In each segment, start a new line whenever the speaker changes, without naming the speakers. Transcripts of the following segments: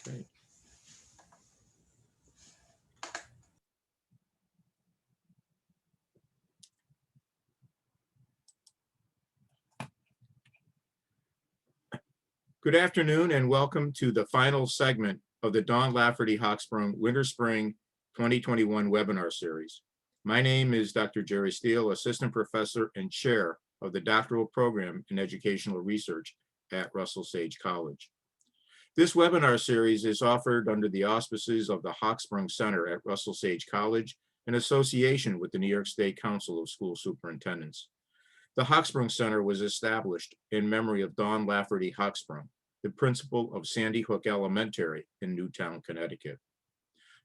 Okay. Good afternoon and welcome to the final segment of the Don Lafferty Hawksprung Winter Spring 2021 webinar series. My name is Dr. Jerry Steele, Assistant Professor and Chair of the Doctoral Program in Educational Research at Russell Sage College. This webinar series is offered under the auspices of the Hawksprung Center at Russell Sage College in association with the New York State Council of School Superintendents. The Hawksprung Center was established in memory of Don Lafferty Hawksprung, the principal of Sandy Hook Elementary in Newtown, Connecticut.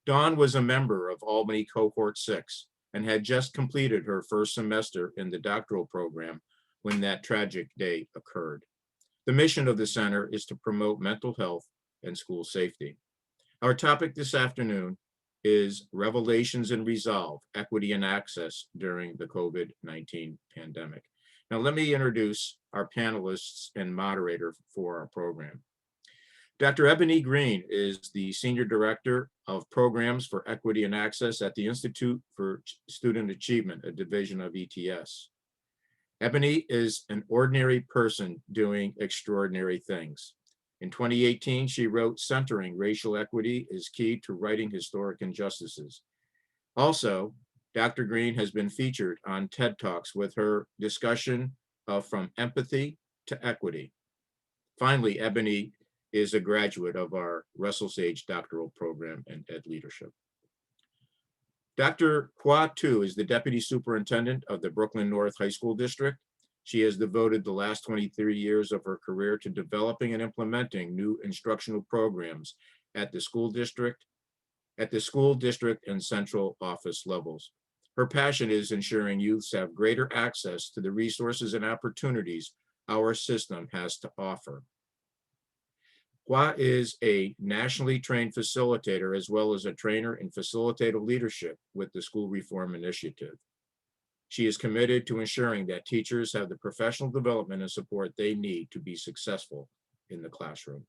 Dawn was a member of Albany Cohort 6 and had just completed her first semester in the doctoral program when that tragic day occurred. The mission of the center is to promote mental health and school safety. Our topic this afternoon is Revelations and Resolve, Equity and Access During the COVID-19 Pandemic. Now, let me introduce our panelists and moderator for our program. Dr. Ebony Green is the Senior Director of Programs for Equity and Access at the Institute for Student Achievement, a division of ETS. Ebony is an ordinary person doing extraordinary things. In 2018, she wrote Centering Racial Equity is Key to Righting Historic Injustices. Also, Dr. Green has been featured on TED Talks with her discussion of From Empathy to Equity. Finally, Ebony is a graduate of our Russell Sage Doctoral Program in Ed Leadership. Dr. Hua Tu is the Deputy Superintendent of the Brooklyn North High School District. She has devoted the last 23 years of her career to developing and implementing new instructional programs at the school district and central office levels. Her passion is ensuring youths have greater access to the resources and opportunities our system has to offer. Hua is a nationally trained facilitator as well as a trainer in facilitative leadership with the School Reform Initiative. She is committed to ensuring that teachers have the professional development and support they need to be successful in the classroom.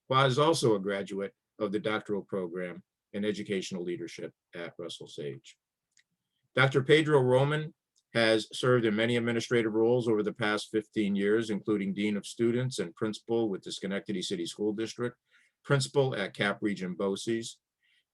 Hua is also a graduate of the doctoral program in educational leadership at Russell Sage. Dr. Pedro Roman has served in many administrative roles over the past 15 years, including Dean of Students and Principal with the Schenectady City School District, Principal at Cap Region BOCES.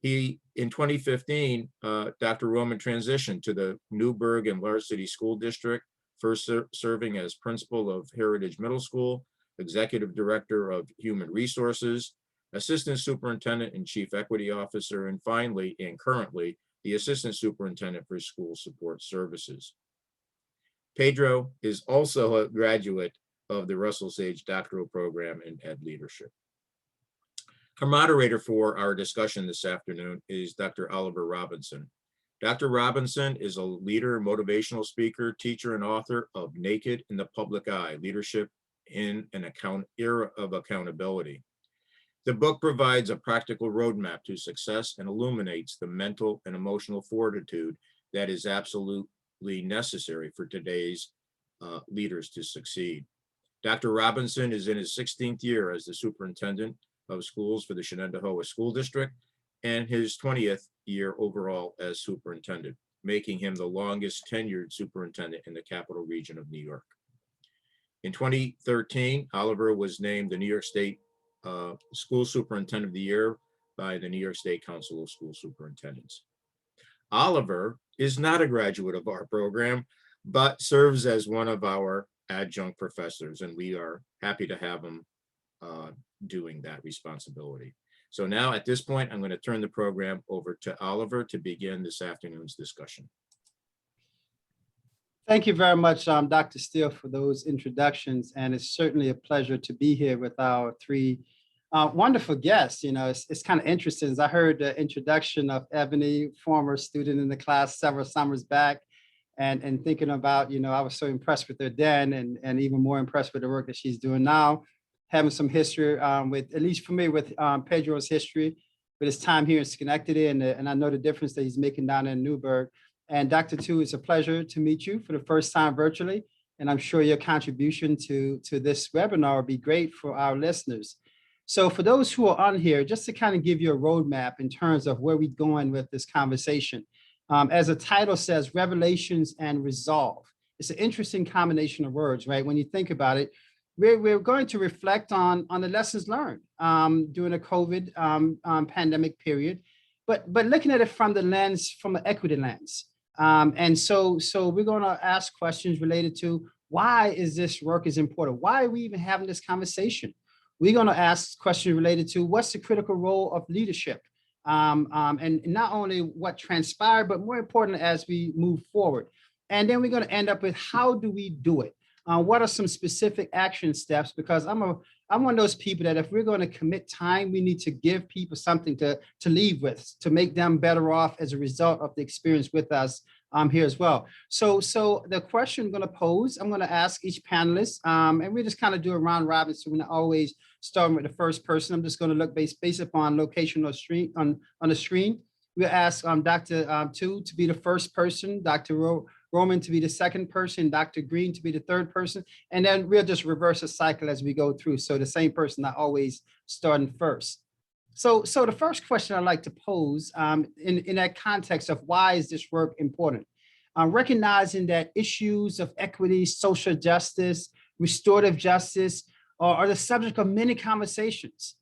In 2015, Dr. Roman transitioned to the Newburgh and Large City School District, first serving as Principal of Heritage Middle School, Executive Director of Human Resources, Assistant Superintendent and Chief Equity Officer, and finally, and currently, the Assistant Superintendent for School Support Services. Pedro is also a graduate of the Russell Sage Doctoral Program in Ed Leadership. Our moderator for our discussion this afternoon is Dr. Oliver Robinson. Dr. Robinson is a leader, motivational speaker, teacher, and author of Naked in the Public Eye, Leadership in an Era of Accountability. The book provides a practical roadmap to success and illuminates the mental and emotional fortitude that is absolutely necessary for today's leaders to succeed. Dr. Robinson is in his 16th year as the superintendent of schools for the Shenandoah School District and his 20th year overall as superintendent, making him the longest tenured superintendent in the capital region of New York. In 2013, Oliver was named the New York State School Superintendent of the Year by the New York State Council of School Superintendents. Oliver is not a graduate of our program, but serves as one of our adjunct professors, and we are happy to have him doing that responsibility. So now at this point, I'm going to turn the program over to Oliver to begin this afternoon's discussion.
Thank you very much, Dr. Steele, for those introductions. And it's certainly a pleasure to be here with our three wonderful guests. You know, it's kind of interesting. As I heard the introduction of Ebony, former student in the class several summers back, and thinking about, you know, I was so impressed with her then and even more impressed with the work that she's doing now, having some history with, at least for me, with Pedro's history, with his time here in Schenectady, and I know the difference that he's making down in Newburgh. And Dr. Tu, it's a pleasure to meet you for the first time virtually. And I'm sure your contribution to this webinar will be great for our listeners. So for those who are on here, just to kind of give you a roadmap in terms of where we're going with this conversation, as the title says, revelations and resolve. It's an interesting combination of words, right? When you think about it, we're going to reflect on the lessons learned during the COVID pandemic period, but looking at it from the lens, from an equity lens. And so we're going to ask questions related to why is this work is important? Why are we even having this conversation? We're going to ask questions related to what's the critical role of leadership, and not only what transpired, but more important as we move forward. And then we're going to end up with how do we do it? What are some specific action steps? Because I'm one of those people that if we're going to commit time, we need to give people something to leave with, to make them better off as a result of the experience with us here as well. So the question I'm going to pose, I'm going to ask each panelist, and we just kind of do a round robin. So we're not always starting with the first person. I'm just going to look based upon location on the screen. We'll ask Dr. Tu to be the first person, Dr. Roman to be the second person, Dr. Green to be the third person, and then we'll just reverse a cycle as we go through. So the same person not always starting first. So the first question I'd like to pose in that context of why is this work important? Recognizing that issues of equity, social justice, restorative justice are the subject of many conversations.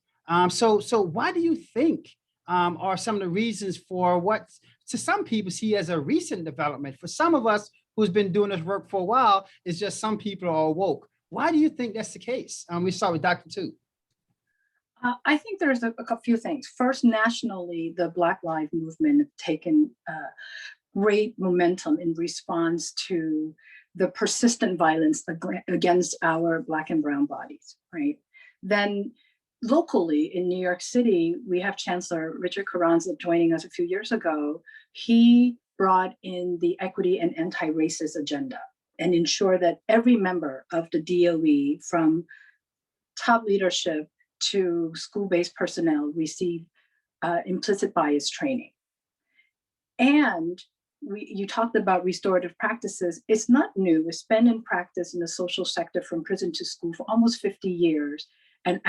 So why do you think are some of the reasons for what to some people see as a recent development? For some of us who's been doing this work for a while, it's just some people are woke. Why do you think that's the case? We start with Dr. Tu.
I think there's a few things. First, nationally, the Black Lives Movement have taken great momentum in response to the persistent violence against our Black and brown bodies, right? Then locally in New York City, we have Chancellor Richard Carranza joining us a few years ago. He brought in the equity and anti-racist agenda and ensured that every member of the DOE, from top leadership to school-based personnel, receive implicit bias training. And you talked about restorative practices. It's not new. It's been in practice in the social sector from prison to school for almost 50 years. And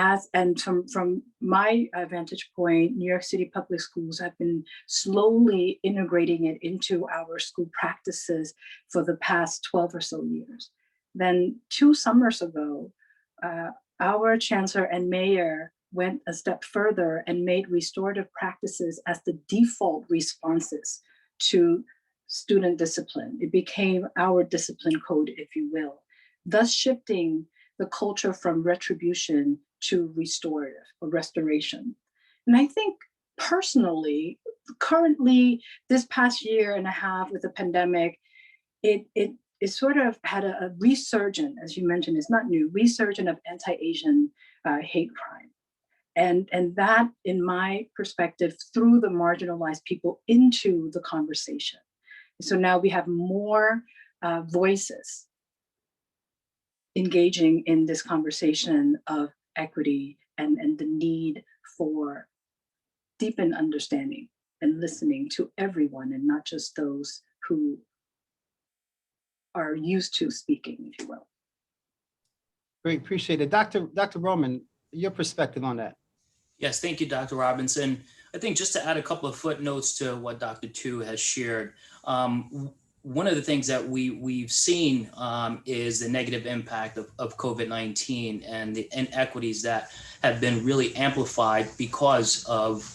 from my vantage point, New York City public schools have been slowly integrating it into our school practices for the past 12 or so years. Then 2 summers ago, our chancellor and mayor went a step further and made restorative practices as the default responses to student discipline. It became our discipline code, if you will, thus shifting the culture from retribution to restorative or restoration. And I think personally, currently, this past year and a half with the pandemic, it sort of had a resurgence, as you mentioned, it's not new, resurgence of anti-Asian hate crime. And that, in my perspective, threw the marginalized people into the conversation. So now we have more voices engaging in this conversation of equity and the need for deepened understanding and listening to everyone and not just those who are used to speaking, if you will.
Great, appreciate it. Dr. Roman, your perspective on that.
Yes, thank you, Dr. Robinson. I think just to add a couple of footnotes to what Dr. Tu has shared, one of the things that we've seen is the negative impact of COVID-19 and the inequities that have been really amplified because of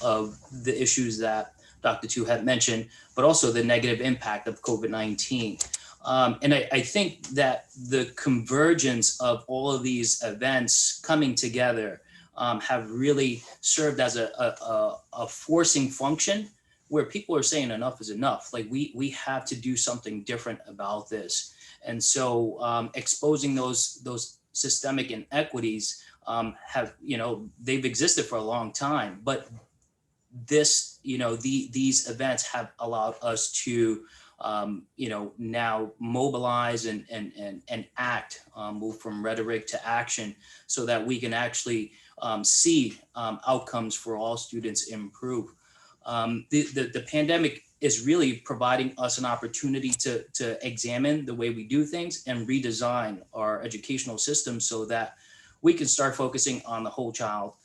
the issues that Dr. Tu had mentioned, but also the negative impact of COVID-19. And I think that the convergence of all of these events coming together have really served as a forcing function where people are saying enough is enough. Like we have to do something different about this. And so exposing those systemic inequities have, they've existed for a long time, but this, these events have allowed us to, now mobilize and act, move from rhetoric to action so that we can actually see outcomes for all students improve. The pandemic is really providing us an opportunity to examine the way we do things and redesign our educational system so that we can start focusing on the whole child,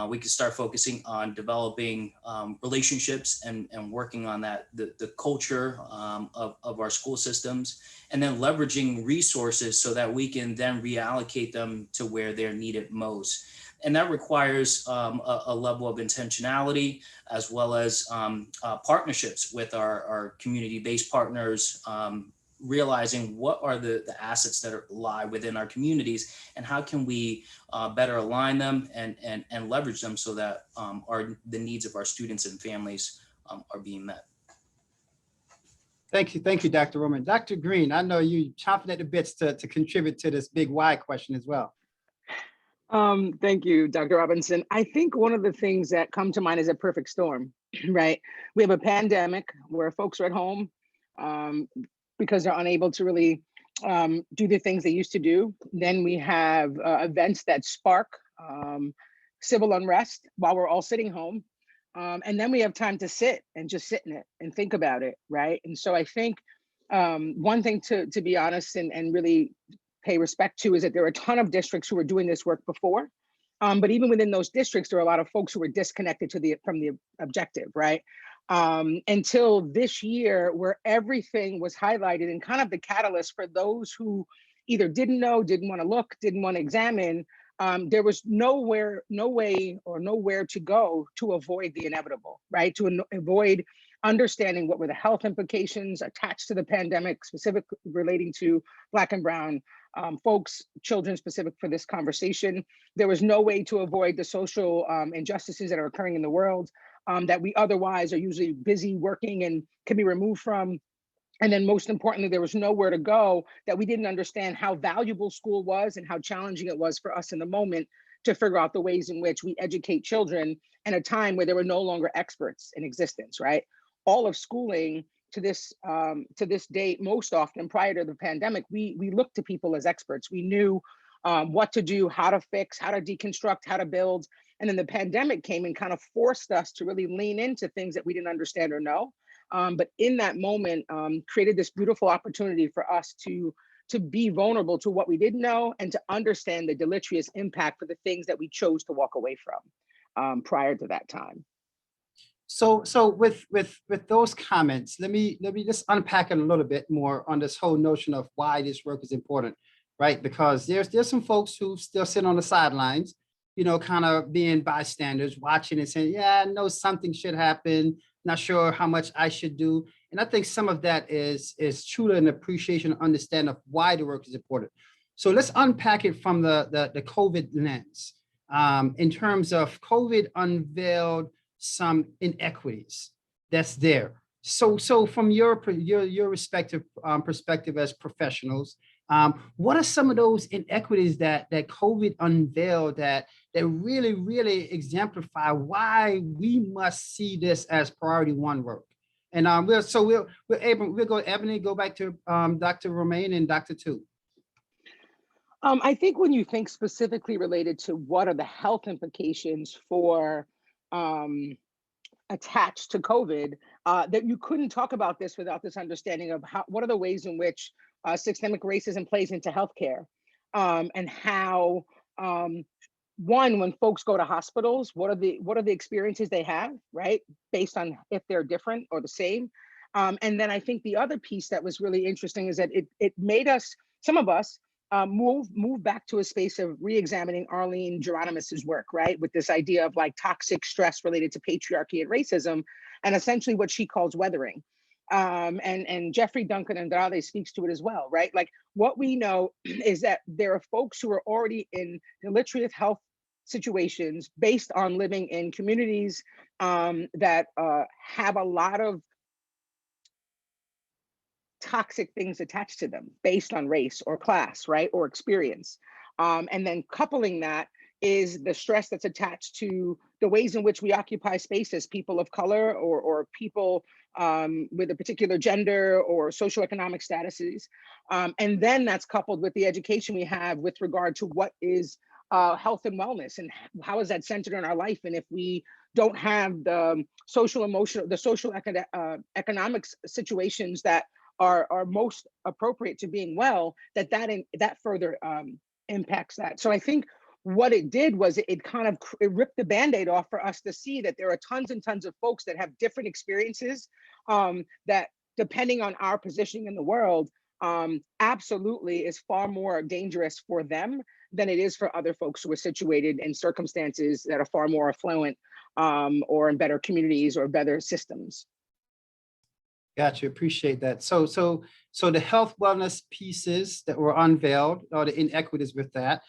we can start focusing on developing relationships and working on that, the culture of our school systems, and then leveraging resources so that we can then reallocate them to where they're needed most. And that requires a level of intentionality, as well as partnerships with our community-based partners, realizing what are the assets that lie within our communities, and how can we better align them and leverage them so that the needs of our students and families are being met.
Thank you, Dr. Roman. Dr. Green, I know you chomping at the bits to contribute to this big why question as well.
Thank you, Dr. Robinson. I think one of the things that come to mind is a perfect storm, right? We have a pandemic where folks are at home because they're unable to really do the things they used to do. Then we have events that spark civil unrest while we're all sitting home. And then we have time to sit and just sit in it and think about it, right? And so I think one thing to be honest and really pay respect to is that there are a ton of districts who were doing this work before. But even within those districts, there are a lot of folks who were disconnected from the objective, right? Until this year, where everything was highlighted and kind of the catalyst for those who either didn't know, didn't want to look, didn't want to examine, there was no way or nowhere to go to avoid the inevitable, right? To avoid understanding what were the health implications attached to the pandemic, specifically relating to Black and Brown folks, children specific for this conversation. There was no way to avoid the social injustices that are occurring in the world that we otherwise are usually busy working and can be removed from. And then most importantly, there was nowhere to go that we didn't understand how valuable school was and how challenging it was for us in the moment to figure out the ways in which we educate children in a time where there were no longer experts in existence, right? All of schooling to this date, most often prior to the pandemic, we looked to people as experts. We knew what to do, how to fix, how to deconstruct, how to build. And then the pandemic came and kind of forced us to really lean into things that we didn't understand or know. But in that moment, created this beautiful opportunity for us to be vulnerable to what we didn't know and to understand the deleterious impact for the things that we chose to walk away from prior to that time.
So with those comments, let me just unpack it a little bit more on this whole notion of why this work is important, right? Because there's some folks who still sit on the sidelines, you know, kind of being bystanders, watching and saying, yeah, I know something should happen, not sure how much I should do. And I think some of that is truly an appreciation and understanding of why the work is important. So let's unpack it from the COVID lens. In terms of COVID unveiled some inequities that's there. So from your respective perspective as professionals, what are some of those inequities that COVID unveiled that really exemplify why we must see this as priority one work? And we'll go Ebony, go back to Dr. Romain and Dr. Tu.
I think when you think specifically related to what are the health implications for attached to COVID, that you couldn't talk about this without this understanding of what are the ways in which systemic racism plays into healthcare, and how when folks go to hospitals, what are the experiences they have, right, based on if they're different or the same. And then I think the other piece that was really interesting is that it made us, some of us, move back to a space of re-examining Arlene Geronimus's work, right? With this idea of like toxic stress related to patriarchy and racism, and essentially what she calls weathering. And Jeffrey Duncan Andrade speaks to it as well, right? Like what we know is that there are folks who are already in deleterious health situations based on living in communities that have a lot of toxic things attached to them based on race or class, right, or experience. And then coupling that is the stress that's attached to the ways in which we occupy space as people of color or people with a particular gender or socioeconomic statuses. And then that's coupled with the education we have with regard to what is health and wellness and how is that centered in our life. And if we don't have the social economic situations that are most appropriate to being well, that further impacts that. So I think what it did was it kind of it ripped the Band-Aid off for us to see that there are tons and tons of folks that have different experiences, that depending on our positioning in the world, absolutely is far more dangerous for them than it is for other folks who are situated in circumstances that are far more affluent, or in better communities or better systems.
Gotcha, appreciate that. So the health wellness pieces that were unveiled, or the inequities with that,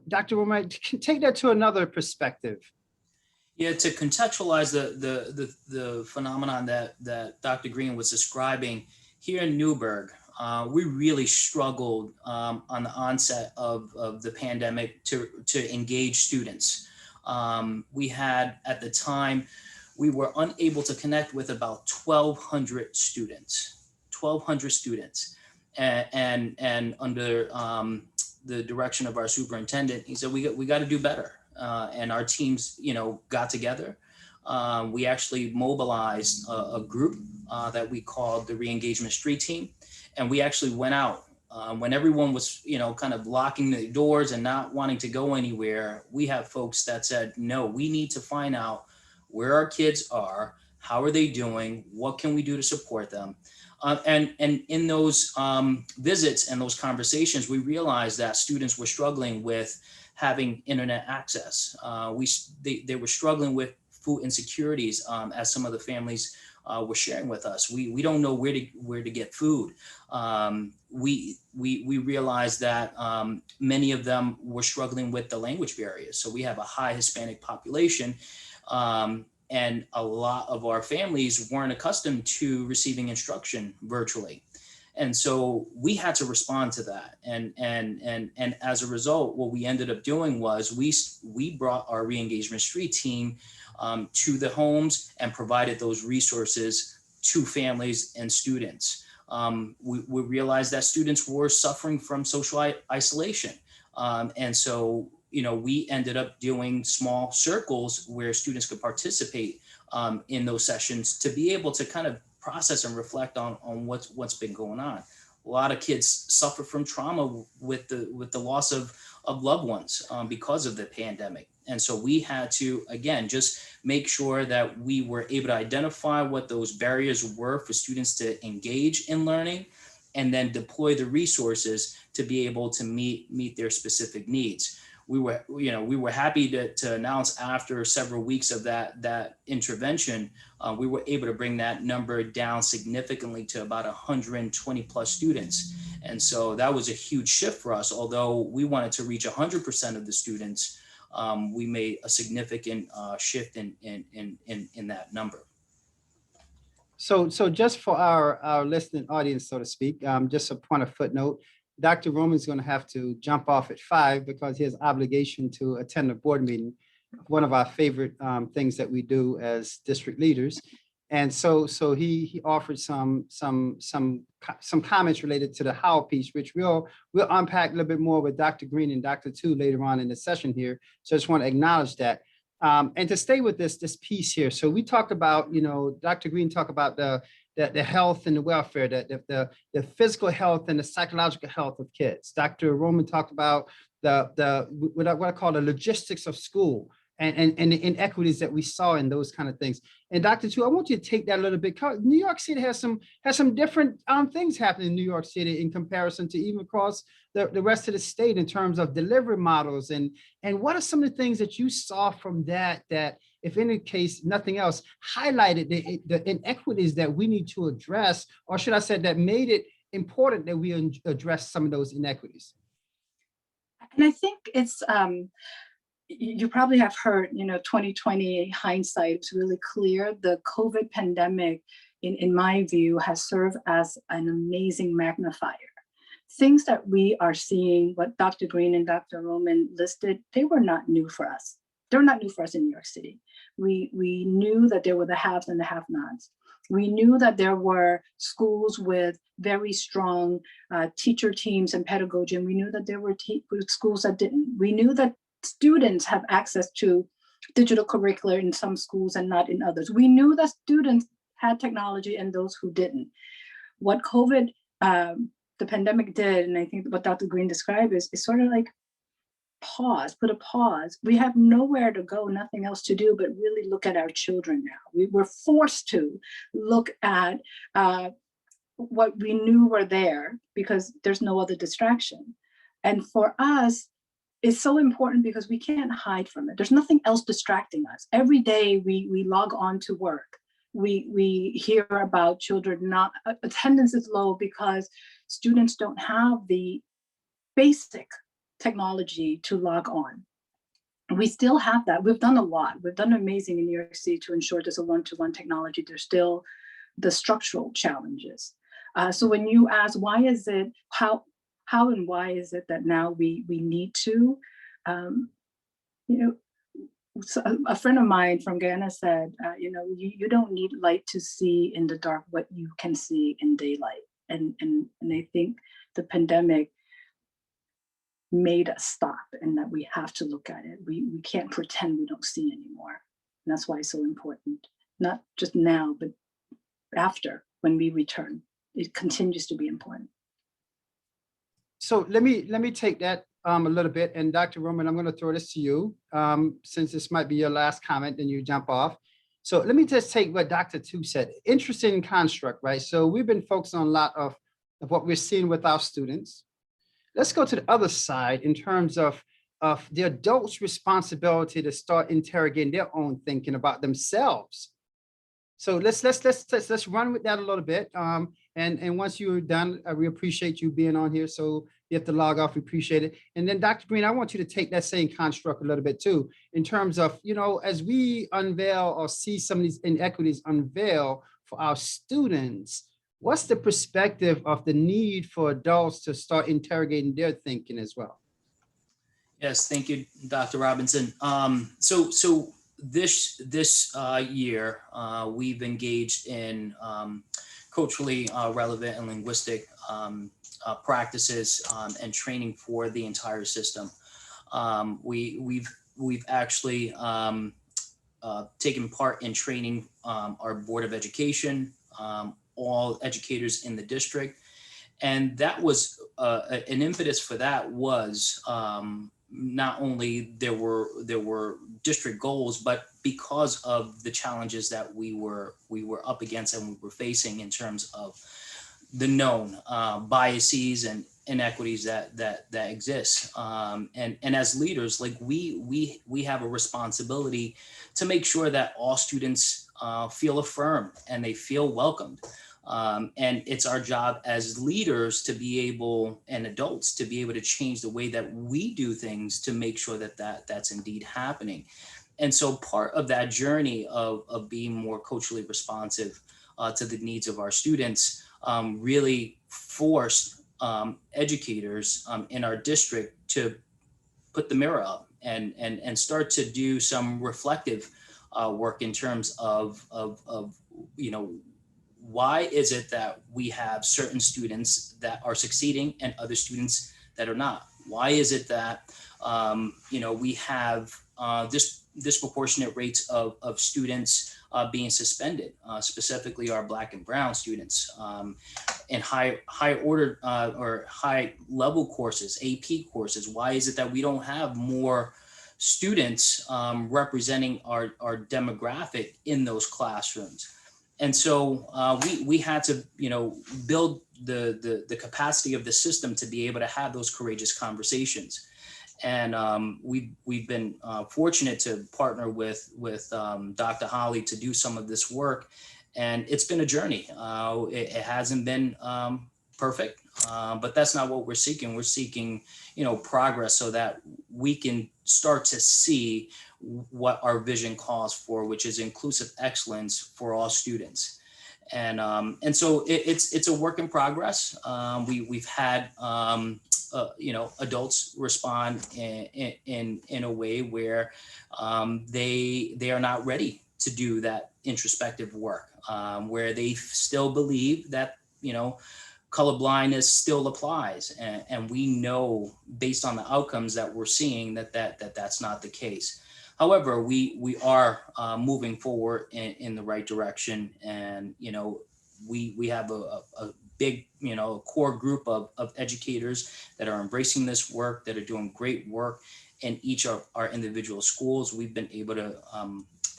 Dr. Roman, take that to another perspective.
Yeah, to contextualize the phenomenon that Dr. Green was describing here in Newburgh, we really struggled on the onset of the pandemic to engage students. We had, at the time, we were unable to connect with about 1,200 students, and under the direction of our superintendent, he said, we got to do better. And our teams, got together. We actually mobilized a group that we called the Re-Engagement Street Team. And we actually went out when everyone was, kind of locking the doors and not wanting to go anywhere. We have folks that said, no, we need to find out where our kids are, how are they doing, what can we do to support them? And in those visits and those conversations, we realized that students were struggling with having internet access. They were struggling with food insecurities, as some of the families were sharing with us. We don't know where to get food. We realized that many of them were struggling with the language barriers. So we have a high Hispanic population, and a lot of our families weren't accustomed to receiving instruction virtually. And so we had to respond to that. And as a result, what we ended up doing was we brought our Re-Engagement Street team to the homes and provided those resources to families and students. We realized that students were suffering from social isolation. And so, we ended up doing small circles where students could participate in those sessions to be able to kind of process and reflect on what's been going on. A lot of kids suffer from trauma with the loss of loved ones because of the pandemic. And so we had to, again, just make sure that we were able to identify what those barriers were for students to engage in learning, and then deploy the resources to be able to meet their specific needs. We were happy to announce, after several weeks of that intervention, we were able to bring that number down significantly to about 120 plus students. And so that was a huge shift for us. Although we wanted to reach 100% of the students, we made a significant shift in that number.
So just for our listening audience, so to speak, just a point of footnote, Dr. Roman's going to have to jump off at 5 because he has obligation to attend a board meeting, one of our favorite things that we do as district leaders. And so he offered some comments related to the how piece, which we'll unpack a little bit more with Dr. Green and Dr. Tu later on in the session here. So I just want to acknowledge that. And to stay with this piece here. So we talked about, Dr. Green talked about the health and the welfare, the physical health and the psychological health of kids. Dr. Roman talked about what I call the logistics of school and the inequities that we saw in those kind of things. And Dr. Tu, I want you to take that a little bit. New York City has some different things happening in New York City in comparison to even across the rest of the state in terms of delivery models. And what are some of the things that you saw from that, if in any case, nothing else, highlighted the inequities that we need to address, or should I say that made it important that we address some of those inequities?
And I think it's, you probably have heard, 2020 hindsight is really clear. The COVID pandemic, in my view, has served as an amazing magnifier. Things that we are seeing, what Dr. Green and Dr. Roman listed, they were not new for us. They're not new for us in New York City. We knew that there were the haves and the have-nots. We knew that there were schools with very strong teacher teams and pedagogy, and we knew that there were schools that didn't. We knew that students have access to digital curricula in some schools and not in others. We knew that students had technology and those who didn't. What COVID, the pandemic did, and I think what Dr. Green described is sort of like put a pause. We have nowhere to go, nothing else to do, but really look at our children now. We were forced to look at what we knew were there because there's no other distraction. And for us, it's so important because we can't hide from it. There's nothing else distracting us. Every day we log on to work. We hear about children not attendance is low because students don't have the basic technology to log on. We still have that. We've done a lot. We've done amazing in New York City to ensure there's a one-to-one technology. There's still the structural challenges. So when you ask why is it, how and why is it that now we need to, you know, so a friend of mine from Ghana said, you know, you don't need light to see in the dark what you can see in daylight. And I think the pandemic made us stop and that we have to look at it. We can't pretend we don't see anymore. And that's why it's so important, not just now, but after when we return, it continues to be important.
So let me take that a little bit, and Dr. Roman, I'm going to throw this to you since this might be your last comment, and you jump off. So let me just take what Dr. Tu said. Interesting construct, right? So we've been focusing on a lot of what we're seeing with our students. Let's go to the other side in terms of the adults' responsibility to start interrogating their own thinking about themselves. So let's run with that a little bit. And once you're done, we appreciate you being on here. So you have to log off. We appreciate it. And then Dr. Green, I want you to take that same construct a little bit too, in terms of, you know, as we unveil or see some of these inequities unveil for our students, what's the perspective of the need for adults to start interrogating their thinking as well?
Yes, thank you, Dr. Robinson. So this year, we've engaged in culturally relevant and linguistic practices and training for the entire system. We've actually taken part in training our Board of Education, all educators in the district. And that was an impetus for that was not only there were district goals, but because of the challenges that we were up against and we were facing in terms of the known biases and inequities that exist. And as leaders, like we have a responsibility to make sure that all students feel affirmed and they feel welcomed. And it's our job as leaders to be able, and adults to be able to change the way that we do things to make sure that that's indeed happening. And so part of that journey of being more culturally responsive to the needs of our students really forced educators in our district to put the mirror up and start to do some reflective work in terms of you know, why is it that we have certain students that are succeeding and other students that are not? Why is it that you know, we have disproportionate rates of students being suspended, specifically our Black and Brown students in high order or high level courses, AP courses? Why is it that we don't have more students representing our demographic in those classrooms? And so we had to, you know, build the capacity of the system to be able to have those courageous conversations. And we've been fortunate to partner with Dr. Holly to do some of this work, and it's been a journey. It hasn't been perfect, but that's not what we're seeking. We're seeking, you know, progress so that we can start to see what our vision calls for, which is inclusive excellence for all students. And so it's a work in progress. We've had you know, adults respond in a way where they are not ready to do that introspective work, where they still believe that, you know, colorblindness still applies, and we know based on the outcomes that we're seeing that's not the case. However, we are moving forward in the right direction, and you know, we have a big, you know, core group of educators that are embracing this work, that are doing great work in each of our individual schools. We've been able to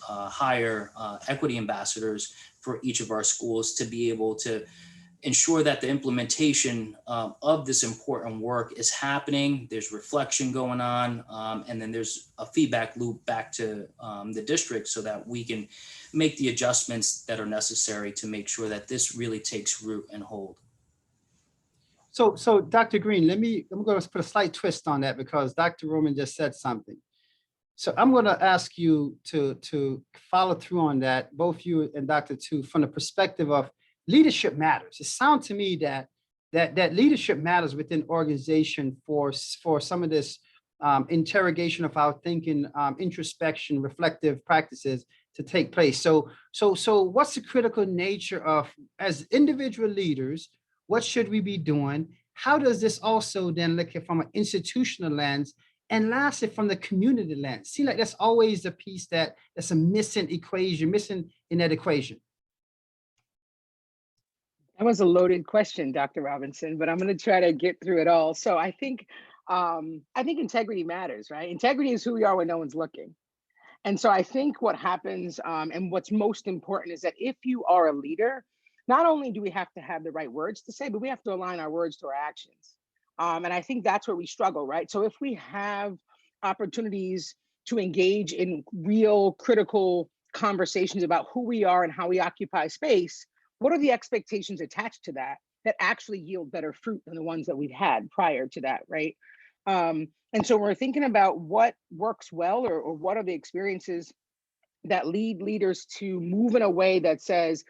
hire equity ambassadors for each of our schools to be able to ensure that the implementation of this important work is happening. There's reflection going on, and then there's a feedback loop back to the district so that we can make the adjustments that are necessary to make sure that this really takes root and hold.
So Dr. Green, I'm going to put a slight twist on that because Dr. Roman just said something. So I'm going to ask you to follow through on that, both you and Dr. Tu, from the perspective of leadership matters. It sounds to me that leadership matters within organization for some of this interrogation of our thinking, introspection, reflective practices to take place. So what's the critical nature of, as individual leaders, what should we be doing? How does this also then look at from an institutional lens? And lastly, from the community lens? See, like that's always the piece that's a missing in that equation.
That was a loaded question, Dr. Robinson, but I'm going to try to get through it all. So I think integrity matters, right? Integrity is who we are when no one's looking. And so I think what happens and what's most important is that if you are a leader, not only do we have to have the right words to say, but we have to align our words to our actions. And I think that's where we struggle, right? So if we have opportunities to engage in real critical conversations about who we are and how we occupy space, what are the expectations attached to that actually yield better fruit than the ones that we've had prior to that, right? And so we're thinking about what works well or what are the experiences that lead leaders to move in a way that says,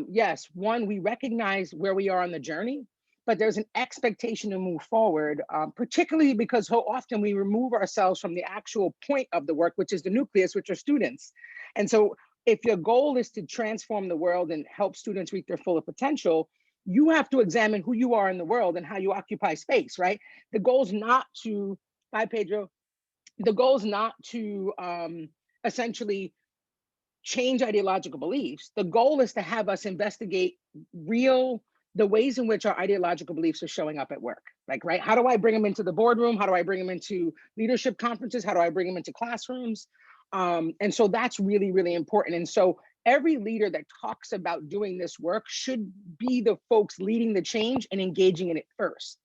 yes, one, we recognize where we are on the journey, but there's an expectation to move forward, particularly because so often we remove ourselves from the actual point of the work, which is the nucleus, which are students. And so if your goal is to transform the world and help students reach their full potential, you have to examine who you are in the world and how you occupy space, right? The goal is not to, hi Pedro, the goal is not to essentially change ideological beliefs. The goal is to have us investigate the ways in which our ideological beliefs are showing up at work. Like, right, how do I bring them into the boardroom? How do I bring them into leadership conferences? How do I bring them into classrooms? And so that's really, really important. And so every leader that talks about doing this work should be the folks leading the change and engaging in it first.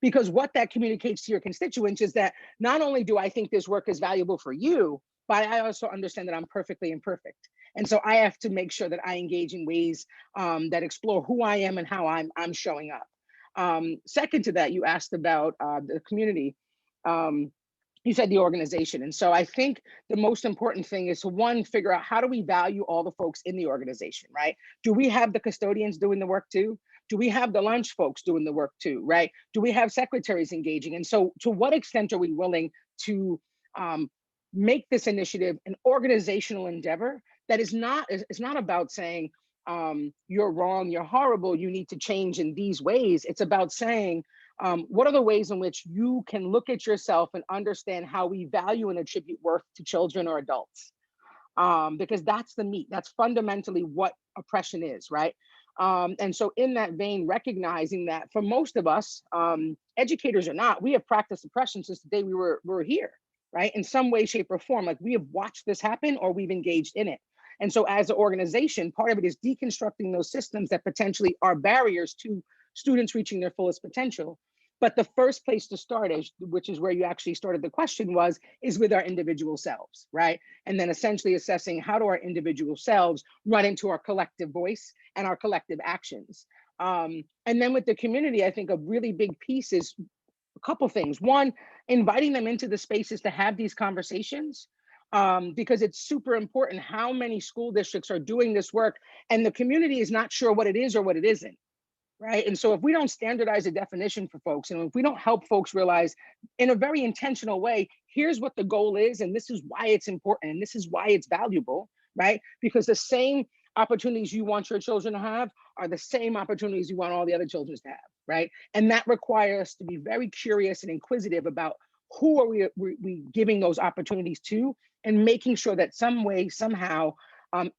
Because what that communicates to your constituents is that not only do I think this work is valuable for you, but I also understand that I'm perfectly imperfect. And so I have to make sure that I engage in ways that explore who I am and how I'm showing up. Second to that, you asked about the community. You said the organization. And so I think the most important thing is to, one, figure out how do we value all the folks in the organization, right? Do we have the custodians doing the work too? Do we have the lunch folks doing the work too, right? Do we have secretaries engaging? And so to what extent are we willing to make this initiative an organizational endeavor that is not, it's not about saying, you're wrong, you're horrible, you need to change in these ways. It's about saying, what are the ways in which you can look at yourself and understand how we value and attribute worth to children or adults? Because that's the meat, that's fundamentally what oppression is, right? And so in that vein, recognizing that for most of us, educators or not, we have practiced oppression since the day we were here, right? In some way, shape, or form, like we have watched this happen or we've engaged in it. And so as an organization, part of it is deconstructing those systems that potentially are barriers to students reaching their fullest potential. But the first place to start, which is where you actually started the question, is with our individual selves, right? And then essentially assessing how do our individual selves run into our collective voice and our collective actions. And then with the community, I think a really big piece is a couple things. One, inviting them into the spaces to have these conversations, because it's super important how many school districts are doing this work and the community is not sure what it is or what it isn't. Right. And so if we don't standardize a definition for folks, and if we don't help folks realize in a very intentional way, here's what the goal is, and this is why it's important, and this is why it's valuable, right? Because the same opportunities you want your children to have are the same opportunities you want all the other children to have, right? And that requires us to be very curious and inquisitive about who are we giving those opportunities to, and making sure that some way, somehow,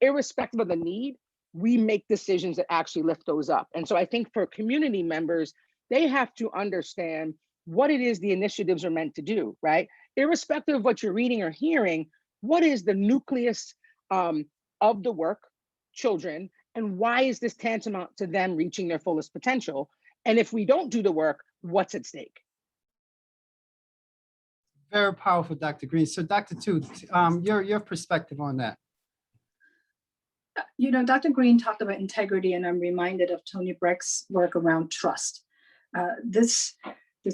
irrespective of the need, we make decisions that actually lift those up. And so I think for community members, they have to understand what it is the initiatives are meant to do, right? irrespective of what you're reading or hearing, what is the nucleus of the work, children, and why is this tantamount to them reaching their fullest potential? And if we don't do the work, what's at stake?
Very powerful, Dr. Green. So Dr. Tu, your perspective on that.
You know, Dr. Green talked about integrity, and I'm reminded of Tony Breck's work around trust. This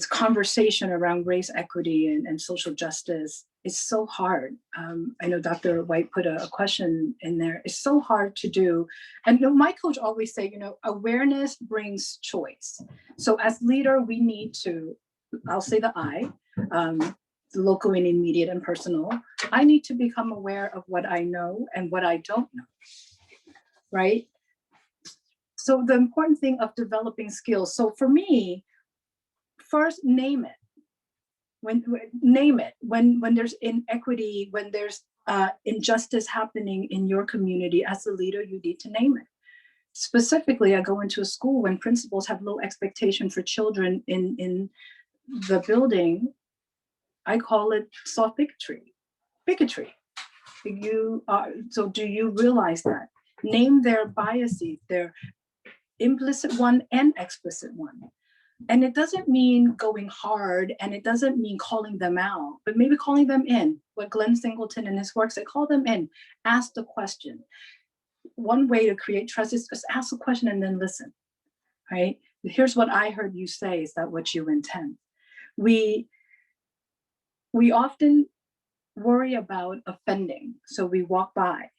conversation around race equity and social justice is so hard. I know Dr. White put a question in there. It's so hard to do. And you know, my coach always say, you know, awareness brings choice. So as leader, we need to, I'll say the I, the local and immediate and personal. I need to become aware of what I know and what I don't know, right? So the important thing of developing skills. So for me, first, name it. When there's inequity, when there's injustice happening in your community, as a leader, you need to name it. Specifically, I go into a school when principals have low expectation for children in the building. I call it soft bigotry. So do you realize that? Name their biases, their implicit one and explicit one. And it doesn't mean going hard, and it doesn't mean calling them out, but maybe calling them in. What Glenn Singleton in his work said, call them in, ask the question. One way to create trust is just ask a question and then listen, right? Here's what I heard you say, is that what you intend? We often worry about offending, so we walk by.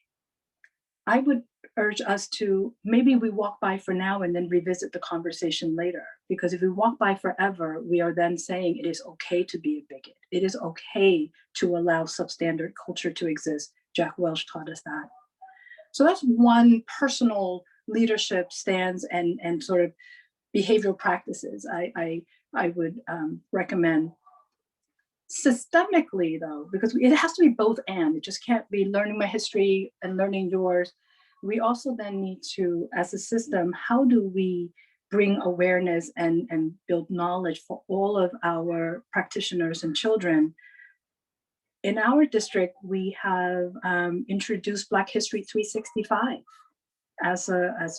I would urge us to, maybe we walk by for now and then revisit the conversation later. Because if we walk by forever, we are then saying it is okay to be a bigot. It is okay to allow substandard culture to exist. Jack Welch taught us that. So that's one personal leadership stance and sort of behavioral practices I would recommend. Systemically though, because it has to be both and, it just can't be learning my history and learning yours. We also then need to, as a system, how do we bring awareness and build knowledge for all of our practitioners and children? In our district, we have introduced Black History 365 as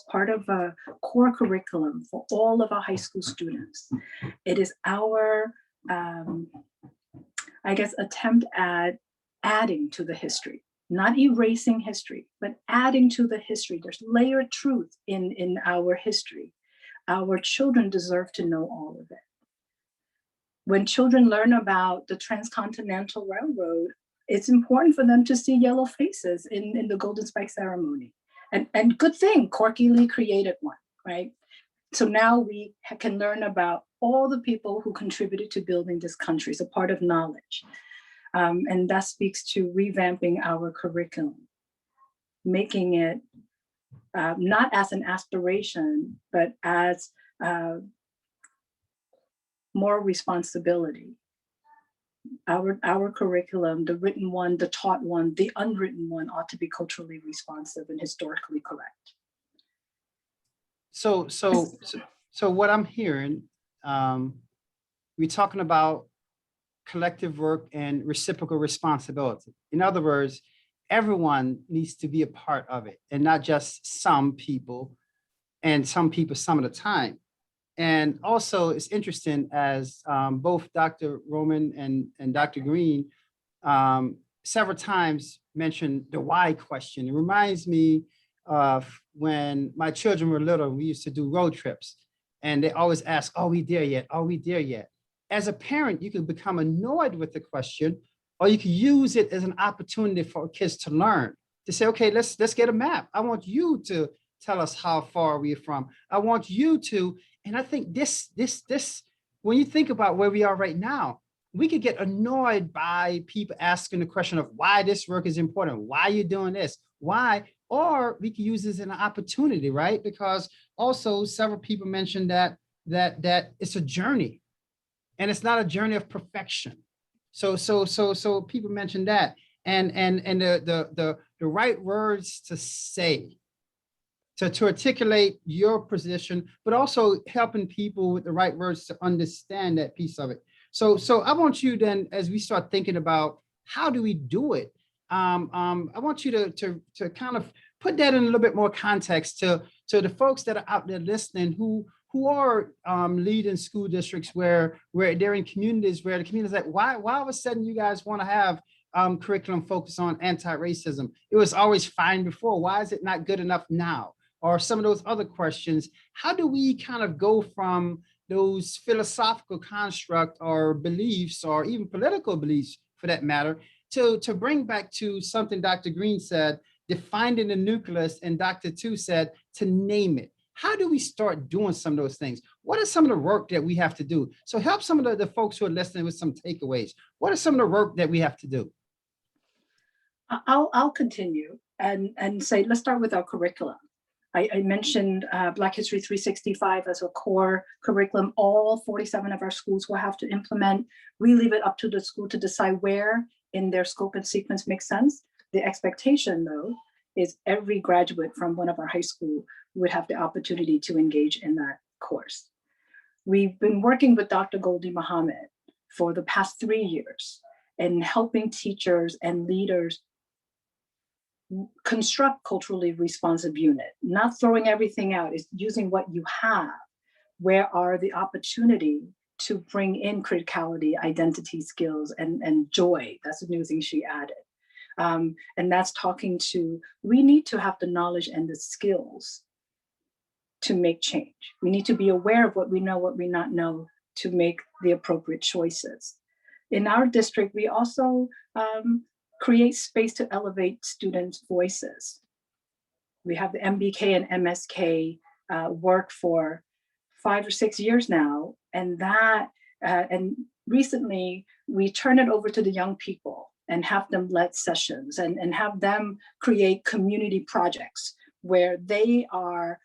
part of a core curriculum for all of our high school students. It is our I guess, attempt at adding to the history, not erasing history, but adding to the history. There's layered truth in our history. Our children deserve to know all of it. When children learn about the Transcontinental Railroad, it's important for them to see yellow faces in the Golden Spike ceremony. And good thing, Corky Lee created one, right? So now we can learn about all the people who contributed to building this country. It's a part of knowledge. And that speaks to revamping our curriculum, making it not as an aspiration, but as more responsibility. Our curriculum, the written one, the taught one, the unwritten one, ought to be culturally responsive and historically correct.
So what I'm hearing, we're talking about collective work and reciprocal responsibility. In other words, everyone needs to be a part of it, and not just some people, and some people some of the time. And also, it's interesting as both Dr. Roman and Dr. Green several times mentioned the why question. It reminds me of when my children were little, we used to do road trips, and they always ask, are we there yet? Are we there yet? As a parent, you can become annoyed with the question, or you can use it as an opportunity for kids to learn, to say, okay, let's get a map. I want you to tell us how far we're from. I want you to, and I think this, when you think about where we are right now, we could get annoyed by people asking the question of why this work is important, why you're doing this, why, or we can use this as an opportunity, right? Because also several people mentioned that it's a journey, and it's not a journey of perfection. So people mentioned that, and the right words to say, to articulate your position, but also helping people with the right words to understand that piece of it. So I want you then, as we start thinking about how do we do it, I want you to kind of put that in a little bit more context to the folks that are out there listening who are leading school districts where they're in communities where the community is like, why all of a sudden you guys want to have curriculum focused on anti-racism? It was always fine before. Why is it not good enough now? Or some of those other questions. How do we kind of go from those philosophical construct or beliefs, or even political beliefs for that matter, to bring back to something Dr. Green said, defining the nucleus, and Dr. Tu said to name it? How do we start doing some of those things? What are some of the work that we have to do? So help some of the folks who are listening with some takeaways. What are some of the work that we have to do?
I'll continue and say, let's start with our curriculum. I mentioned Black History 365 as a core curriculum. All 47 of our schools will have to implement. We leave it up to the school to decide where in their scope and sequence makes sense. The expectation, though, is every graduate from one of our high school would have the opportunity to engage in that course. We've been working with Dr. Goldie Muhammad for the past 3 years and helping teachers and leaders construct culturally responsive unit, not throwing everything out, is using what you have. Where are the opportunity to bring in criticality, identity, skills, and joy? That's a new thing she added. And that's talking to, we need to have the knowledge and the skills to make change. We need to be aware of what we know, what we not know, to make the appropriate choices. In our district, we also create space to elevate students' voices. We have the MBK and MSK work for 5 or 6 years now, and recently we turn it over to the young people and have them lead sessions and have them create community projects where they are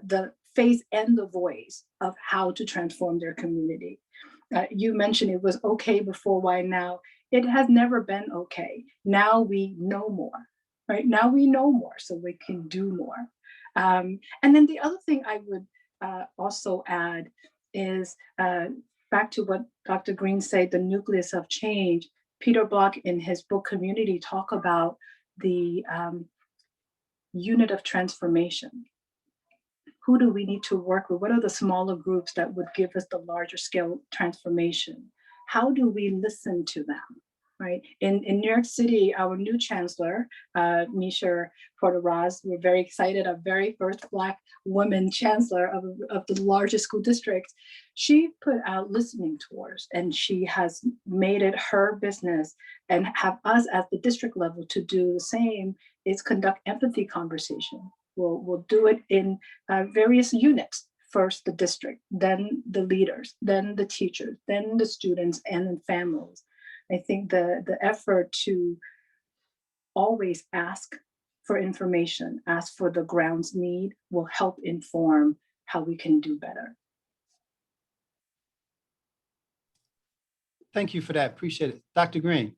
the face and the voice of how to transform their community. You mentioned it was okay before, why now? It has never been okay. Now we know more, right? Now we know more, so we can do more. And then the other thing I would also add is back to what Dr. Green said, the nucleus of change. Peter Block in his book Community talk about the unit of transformation. Who do we need to work with? What are the smaller groups that would give us the larger scale transformation? How do we listen to them, right? In New York City, our new chancellor, Misha Porter-Raz, we're very excited, our very first Black woman chancellor of the largest school district. She put out listening tours, and she has made it her business, and have us at the district level to do the same, is conduct empathy conversation. We'll do it in various units. First the district, then the leaders, then the teachers, then the students and the families. I think the effort to always ask for information, ask for the ground's need, will help inform how we can do better.
Thank you for that. Appreciate it. Dr. Green.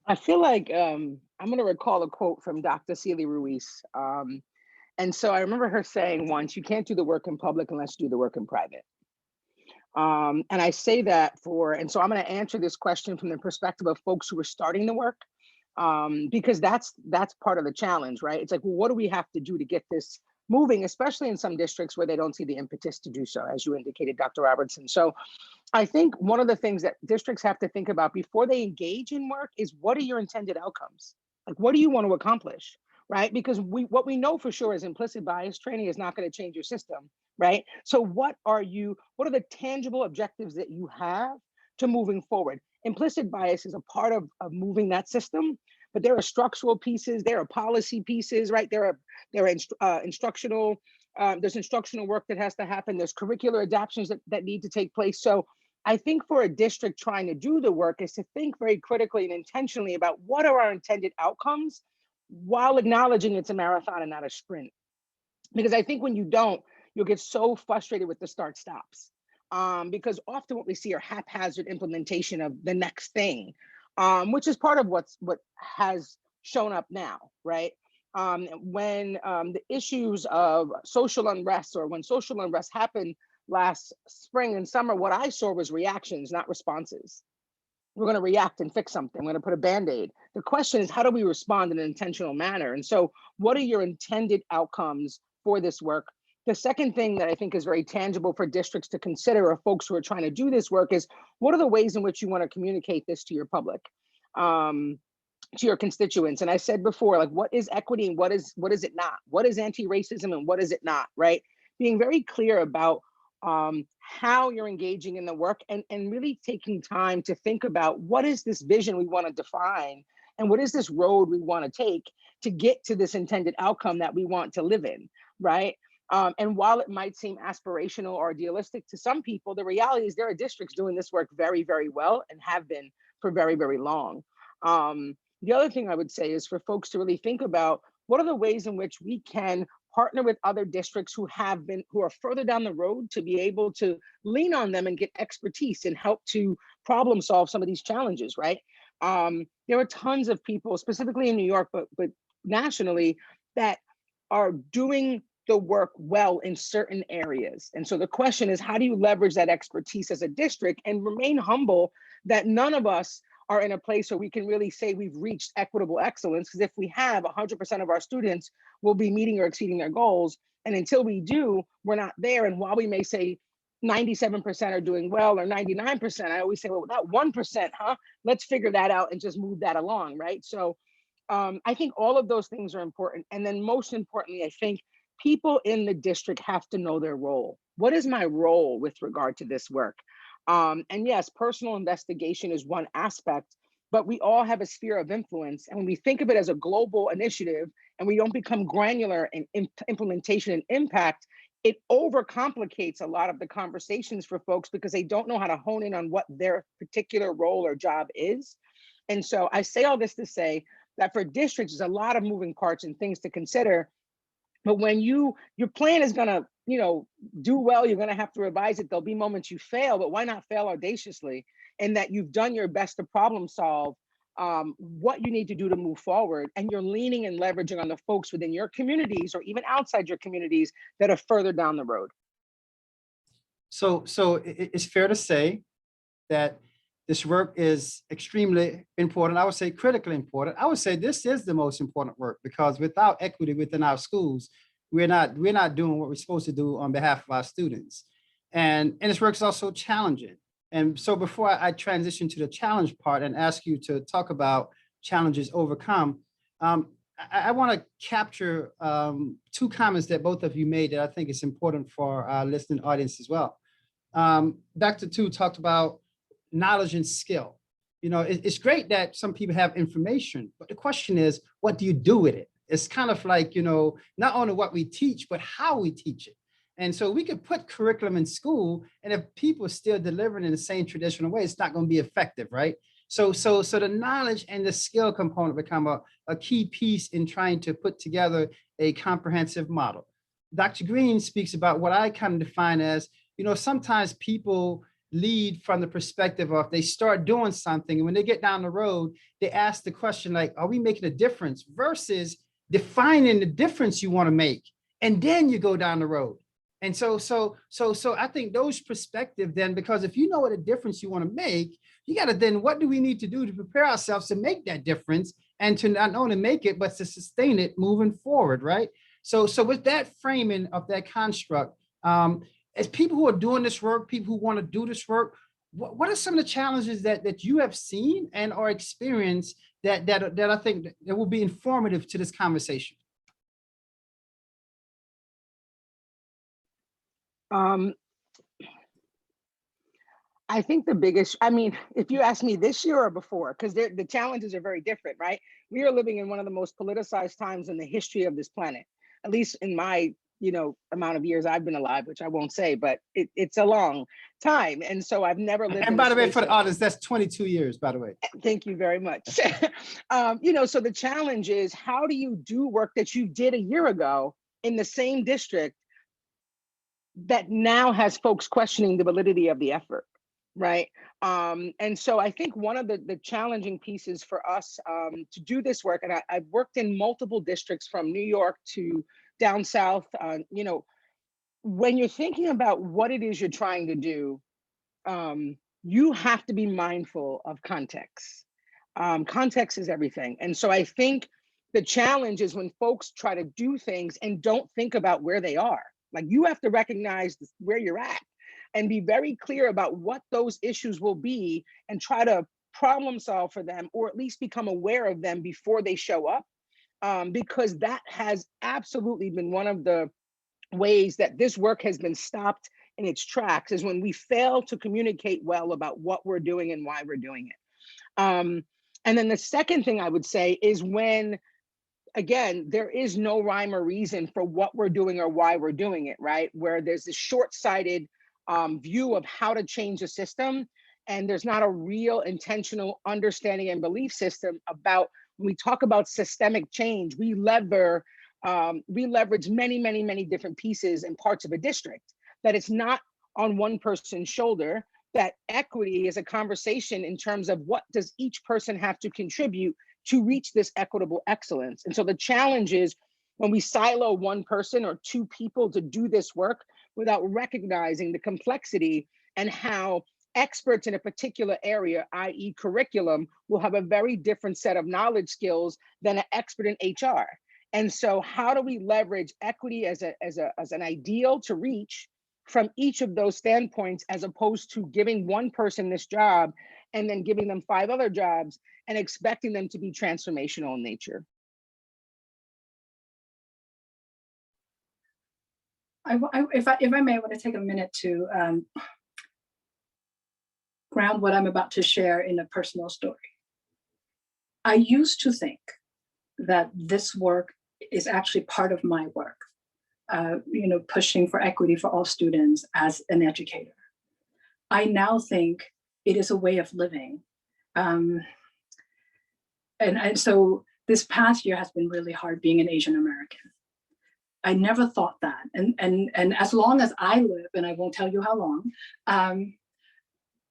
I feel like I'm going to recall a quote from Dr. Celia Ruiz. And so I remember her saying once, you can't do the work in public unless you do the work in private. And I say that and so I'm going to answer this question from the perspective of folks who are starting the work, because that's part of the challenge, right? It's like, well, what do we have to do to get this moving, especially in some districts where they don't see the impetus to do so, as you indicated, Dr. Robertson. So I think one of the things that districts have to think about before they engage in work is, what are your intended outcomes? Like, what do you want to accomplish, right? Because what we know for sure is implicit bias training is not going to change your system, right? So what are the tangible objectives that you have to moving forward? Implicit bias is a part of moving that system, but there are structural pieces, there are policy pieces, right? There are instructional, there's instructional work that has to happen. There's curricular adaptations that need to take place. So I think for a district trying to do the work is to think very critically and intentionally about what are our intended outcomes, while acknowledging it's a marathon and not a sprint. Because I think when you don't, you'll get so frustrated with the start stops. Because often what we see are haphazard implementation of the next thing, which is part of what has shown up now, right? When the issues of social unrest, or when social unrest happen, last spring and summer, what I saw was reactions, not responses. We're going to react and fix something. We're going to put a Band-Aid. The question is, how do we respond in an intentional manner? And so what are your intended outcomes for this work? The second thing that I think is very tangible for districts to consider, or folks who are trying to do this work, is what are the ways in which you want to communicate this to your public, to your constituents? And I said before, like, what is equity and what is it not? What is anti-racism and what is it not, right? Being very clear about how you're engaging in the work, and really taking time to think about what is this vision we want to define, and what is this road we want to take to get to this intended outcome that we want to live in, right? And while it might seem aspirational or idealistic to some people, the reality is there are districts doing this work very, very well and have been for very, very long. The other thing I would say is for folks to really think about what are the ways in which we can partner with other districts who are further down the road, to be able to lean on them and get expertise and help to problem solve some of these challenges, right? There are tons of people, specifically in New York, but nationally, that are doing the work well in certain areas. And so the question is, how do you leverage that expertise as a district and remain humble that none of us are in a place where we can really say we've reached equitable excellence? Because if we have, 100% of our students will be meeting or exceeding their goals. And until we do, we're not there. And while we may say 97% are doing well, or 99%, I always say, well, that 1%, let's figure that out and just move that along, right? So I think all of those things are important. And then most importantly, I think people in the district have to know their role. What is my role with regard to this work? And yes, personal investigation is one aspect, but we all have a sphere of influence. And when we think of it as a global initiative and we don't become granular in implementation and impact, it overcomplicates a lot of the conversations for folks because they don't know how to hone in on what their particular role or job is. And so I say all this to say that for districts, there's a lot of moving parts and things to consider. But when your plan is going to, do well, you're going to have to revise it. There'll be moments you fail, but why not fail audaciously? And that you've done your best to problem solve what you need to do to move forward. And you're leaning and leveraging on the folks within your communities or even outside your communities that are further down the road.
So it's fair to say that this work is extremely important. I would say critically important. I would say this is the most important work, because without equity within our schools, we're not doing what we're supposed to do on behalf of our students. And this work is also challenging. And so before I transition to the challenge part and ask you to talk about challenges overcome, I want to capture two comments that both of you made that I think is important for our listening audience as well. Dr. Tu talked about knowledge and skill. It's great that some people have information, but the question is, what do you do with it? It's kind of like, not only what we teach, but how we teach it. And so we could put curriculum in school, and if people are still delivering in the same traditional way, it's not going to be effective, right? So the knowledge and the skill component become a key piece in trying to put together a comprehensive model. Dr. Green speaks about what I kind of define as, sometimes people lead from the perspective of they start doing something, and when they get down the road, they ask the question like, are we making a difference, versus defining the difference you want to make, and then you go down the road. And so I think those perspectives then, because if you know what a difference you want to make, you got to then, what do we need to do to prepare ourselves to make that difference, and to not only make it, but to sustain it moving forward, right? So with that framing of that construct, as people who are doing this work, people who want to do this work, what are some of the challenges that you have seen and or experienced that I think that will be informative to this conversation?
I think the biggest, if you ask me this year or before, because the challenges are very different, right? We are living in one of the most politicized times in the history of this planet, at least in my amount of years I've been alive, which I won't say, but it's a long time. And so I've never lived.
And by the way, for the audience, that's 22 years, by the way.
Thank you very much. So the challenge is, how do you do work that you did a year ago in the same district that now has folks questioning the validity of the effort, right? And so I think one of the challenging pieces for us to do this work, and I've worked in multiple districts from New York to down south, when you're thinking about what it is you're trying to do, you have to be mindful of context. Context is everything. And so I think the challenge is when folks try to do things and don't think about where they are. Like, you have to recognize where you're at and be very clear about what those issues will be and try to problem solve for them, or at least become aware of them before they show up. Because that has absolutely been one of the ways that this work has been stopped in its tracks, is when we fail to communicate well about what we're doing and why we're doing it. And then the second thing I would say is when, again, there is no rhyme or reason for what we're doing or why we're doing it, right? Where there's this short-sighted view of how to change the system, and there's not a real intentional understanding and belief system about, when we talk about systemic change, we leverage many different pieces and parts of a district, that it's not on one person's shoulder, that equity is a conversation in terms of what does each person have to contribute to reach this equitable excellence. And so the challenge is when we silo one person or two people to do this work without recognizing the complexity and how experts in a particular area, i.e. curriculum, will have a very different set of knowledge skills than an expert in HR. And so how do we leverage equity as an ideal to reach from each of those standpoints, as opposed to giving one person this job and then giving them 5 other jobs and expecting them to be transformational in nature?
If I may, I want to take a minute to ground what I'm about to share in a personal story. I used to think that this work is actually part of my work, pushing for equity for all students as an educator. I now think it is a way of living. And so this past year has been really hard being an Asian American. I never thought that. And as long as I live, and I won't tell you how long,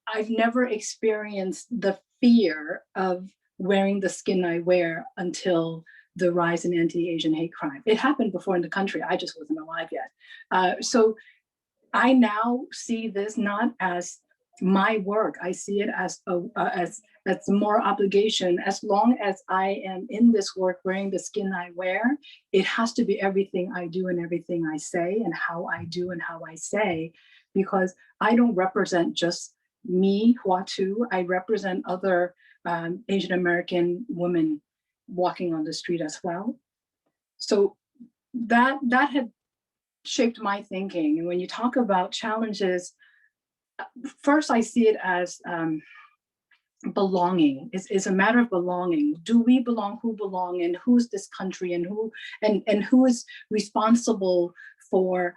I've never experienced the fear of wearing the skin I wear until the rise in anti-Asian hate crime. It happened before in the country. I just wasn't alive yet. So I now see this not as my work. I see it as more obligation. As long as I am in this work wearing the skin I wear, it has to be everything I do and everything I say, and how I do and how I say, because I don't represent just me, Huatu. I represent other Asian American women walking on the street as well. So that had shaped my thinking. And when you talk about challenges, first I see it as belonging. It's a matter of belonging. Do we belong? Who belong? And who's this country? And who is responsible for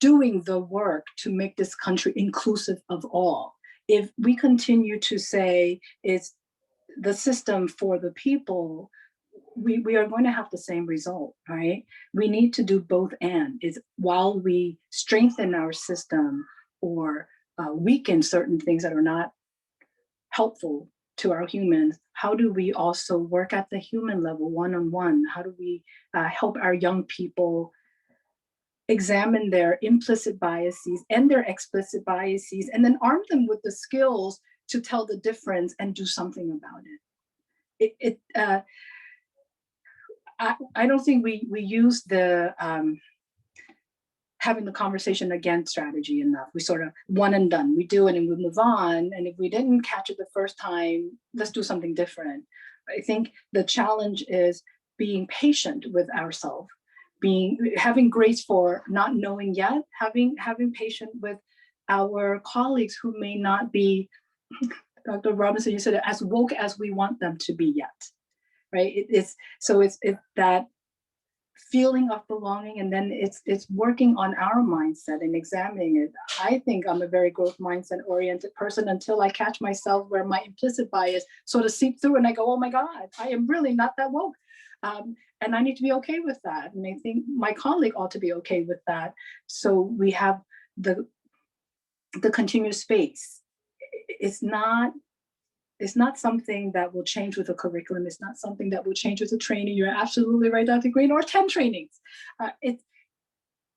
doing the work to make this country inclusive of all? If we continue to say it's the system for the people, we are going to have the same result, right? We need to do both and. Is while we strengthen our system or weaken certain things that are not helpful to our humans, how do we also work at the human level, one-on-one? How do we help our young people examine their implicit biases and their explicit biases, and then arm them with the skills to tell the difference and do something about it? I don't think we use the having the conversation again strategy enough. We sort of one and done. We do it and we move on. And if we didn't catch it the first time, let's do something different. I think the challenge is being patient with ourselves, having grace for not knowing yet, having patience with our colleagues who may not be, Dr. Robinson, you said it, as woke as we want them to be yet, right? It's that feeling of belonging, and then it's working on our mindset and examining it. I think I'm a very growth mindset oriented person until I catch myself where my implicit bias sort of seep through and I go, oh my God, I am really not that woke. And I need to be okay with that. And I think my colleague ought to be okay with that. So we have the continuous space. It's not something that will change with a curriculum. It's not something that will change with a training. You're absolutely right, Dr. Green, or 10 trainings.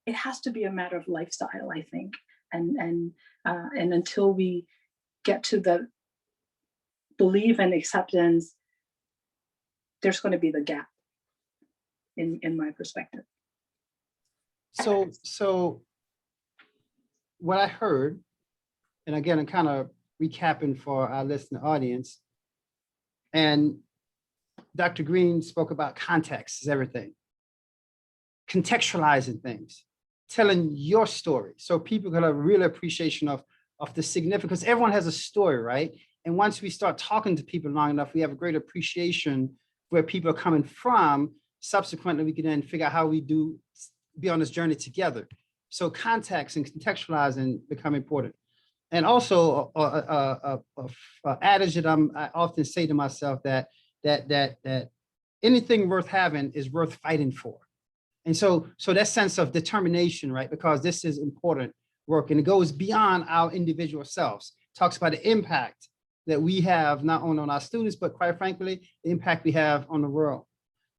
it has to be a matter of lifestyle, I think. And until we get to the belief and acceptance, there's going to be the gap in my perspective.
So what I heard, and again, I'm kind of recapping for our listening audience, and Dr. Green spoke about context is everything, contextualizing things, telling your story, so people can have a real appreciation of the significance. Everyone has a story, right? And once we start talking to people long enough, we have a great appreciation where people are coming from. Subsequently, we can then figure out how we do be on this journey together. So context and contextualizing become important. And also a adage that I often say to myself that anything worth having is worth fighting for. And so that sense of determination, right? Because this is important work and it goes beyond our individual selves. Talks about the impact that we have not only on our students, but quite frankly, the impact we have on the world.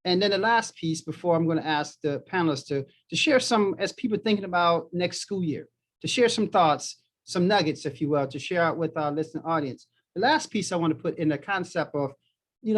And then the last piece before I'm going to ask the panelists to share some, as people thinking about next school year, to share some thoughts, some nuggets, if you will, to share out with our listening audience. The last piece I want to put in the concept of,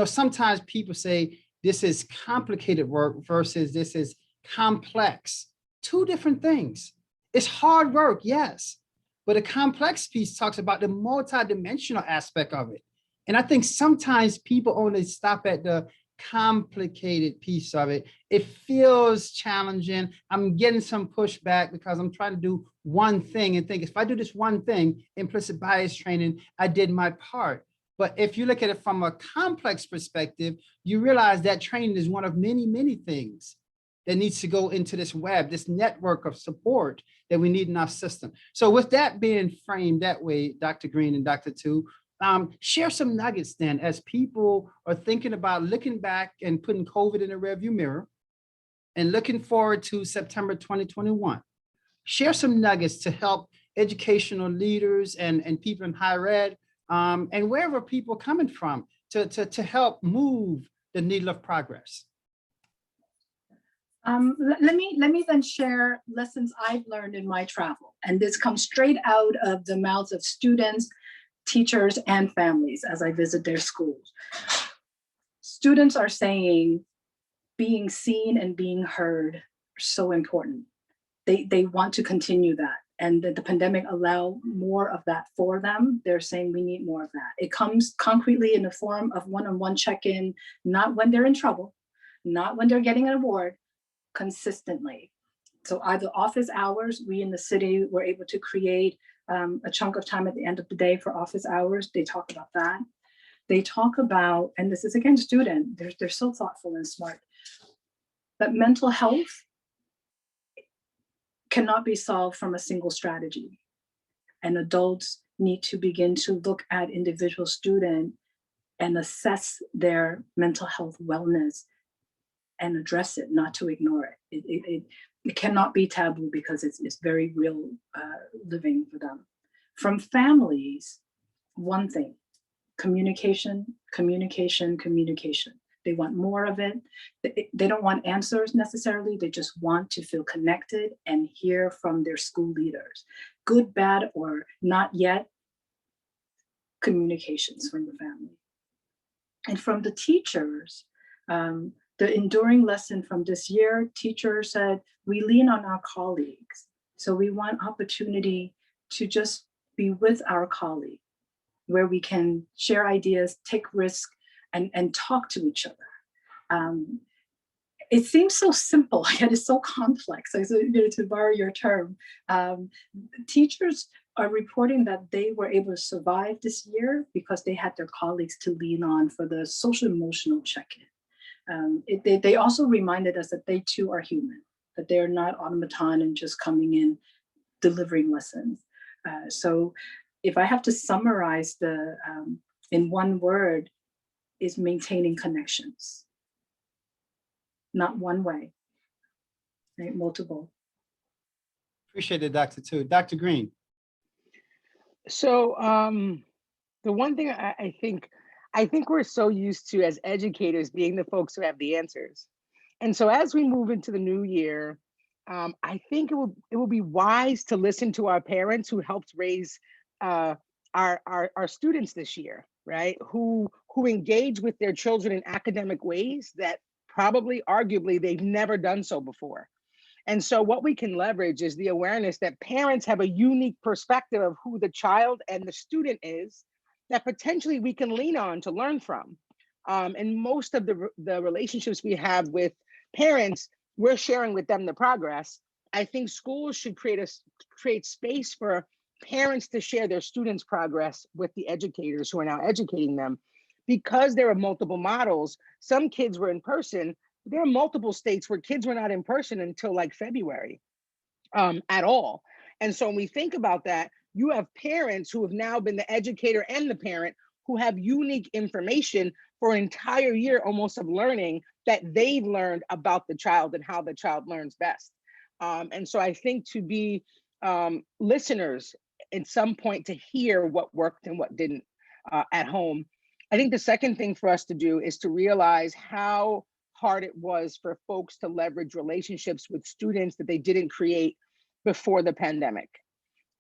sometimes people say this is complicated work versus this is complex. Two different things. It's hard work, yes, but a complex piece talks about the multidimensional aspect of it. And I think sometimes people only stop at the complicated piece of it. It feels challenging. I'm getting some pushback because I'm trying to do one thing and think if I do this one thing, implicit bias training, I did my part. But if you look at it from a complex perspective, you realize that training is one of many, many things that needs to go into this web, this network of support that we need in our system. So with that being framed that way, Dr. Green and Dr. Tu, share some nuggets then as people are thinking about looking back and putting COVID in the rearview mirror and looking forward to September 2021. Share some nuggets to help educational leaders and people in higher ed and wherever people are coming from to help move the needle of progress.
Let me then share lessons I've learned in my travel. And this comes straight out of the mouths of students, teachers, and families as I visit their schools. Students are saying being seen and being heard are so important. They want to continue that. And the pandemic allowed more of that for them. They're saying we need more of that. It comes concretely in the form of one-on-one check-in, not when they're in trouble, not when they're getting an award, consistently. So either office hours, we in the city were able to create a chunk of time at the end of the day for office hours. They talk about that. They talk about, and this is again student, they're so thoughtful and smart, that mental health cannot be solved from a single strategy. And adults need to begin to look at individual student and assess their mental health wellness and address it, not to ignore it. It cannot be taboo because it's very real living for them. From families, one thing, communication, communication, communication. They want more of it. They don't want answers necessarily. They just want to feel connected and hear from their school leaders. Good, bad, or not yet, communications from the family. And from the teachers, the enduring lesson from this year, teachers said, we lean on our colleagues. So we want opportunity to just be with our colleague, where we can share ideas, take risks, and talk to each other. It seems so simple, yet it's so complex. So, to borrow your term, teachers are reporting that they were able to survive this year because they had their colleagues to lean on for the social emotional check-in. They also reminded us that they too are human, that they're not automaton and just coming in delivering lessons. So if I have to summarize in one word, is maintaining connections. Not one way, right? Multiple.
Appreciate it, Dr. Tu. Dr. Green.
So the one thing I think we're so used to as educators being the folks who have the answers. And so as we move into the new year, I think it will be wise to listen to our parents who helped raise our students this year, right? Who engage with their children in academic ways that probably, arguably, they've never done so before. And so what we can leverage is the awareness that parents have a unique perspective of who the child and the student is that potentially we can lean on to learn from. And most of the relationships we have with parents, we're sharing with them the progress. I think schools should create space for parents to share their students' progress with the educators who are now educating them. Because there are multiple models, some kids were in person. There are multiple states where kids were not in person until like February at all. And so when we think about that, you have parents who have now been the educator and the parent who have unique information for an entire year almost of learning that they've learned about the child and how the child learns best. And so I think to be listeners at some point to hear what worked and what didn't at home. I think the second thing for us to do is to realize how hard it was for folks to leverage relationships with students that they didn't create before the pandemic,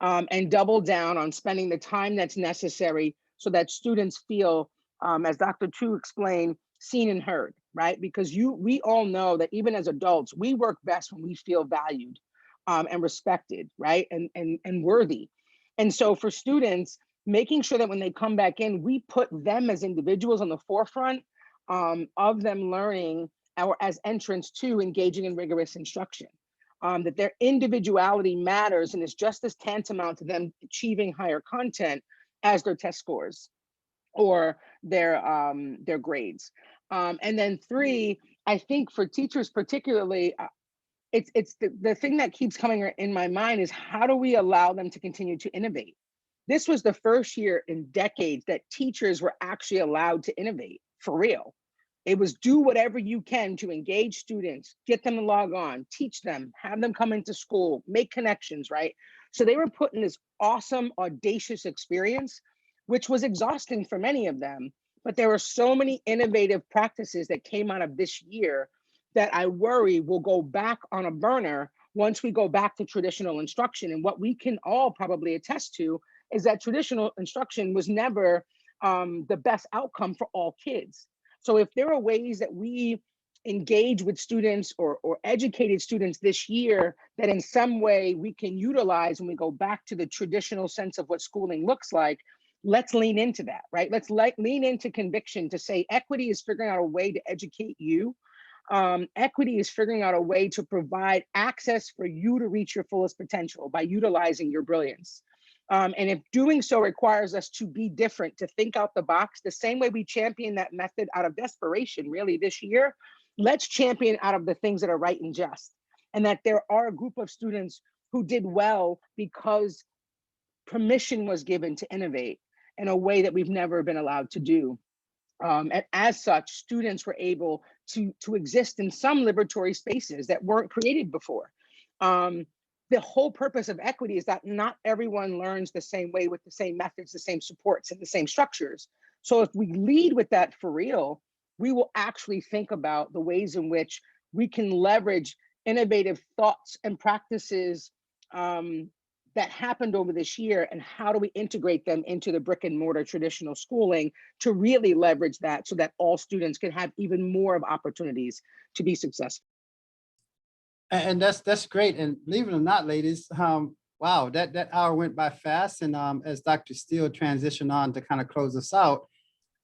and double down on spending the time that's necessary so that students feel, as Dr. Chu explained, seen and heard, right? Because we all know that even as adults, we work best when we feel valued and respected, right? And worthy. And so for students, making sure that when they come back in, we put them as individuals on the forefront of them learning or as entrants to engaging in rigorous instruction. That their individuality matters and is just as tantamount to them achieving higher content as their test scores or their grades. And then three, I think for teachers particularly, it's the thing that keeps coming in my mind is how do we allow them to continue to innovate? This was the first year in decades that teachers were actually allowed to innovate for real. It was do whatever you can to engage students, get them to log on, teach them, have them come into school, make connections, right? So they were put in this awesome, audacious experience, which was exhausting for many of them. But there were so many innovative practices that came out of this year that I worry will go back on a burner once we go back to traditional instruction. And what we can all probably attest to is that traditional instruction was never the best outcome for all kids. So if there are ways that we engage with students or educated students this year that in some way we can utilize when we go back to the traditional sense of what schooling looks like, let's lean into that, right? Let's lean into conviction to say equity is figuring out a way to educate you. Equity is figuring out a way to provide access for you to reach your fullest potential by utilizing your brilliance. And if doing so requires us to be different, to think out the box, the same way we champion that method out of desperation, really this year, let's champion out of the things that are right and just. And that there are a group of students who did well because permission was given to innovate in a way that we've never been allowed to do. And as such, students were able to exist in some liberatory spaces that weren't created before. The whole purpose of equity is that not everyone learns the same way with the same methods, the same supports, and the same structures. So if we lead with that for real, we will actually think about the ways in which we can leverage innovative thoughts and practices that happened over this year, and how do we integrate them into the brick and mortar traditional schooling to really leverage that so that all students can have even more of opportunities to be successful.
And that's great. And believe it or not, ladies, wow, that hour went by fast. And as Dr. Steele transitioned on to kind of close us out,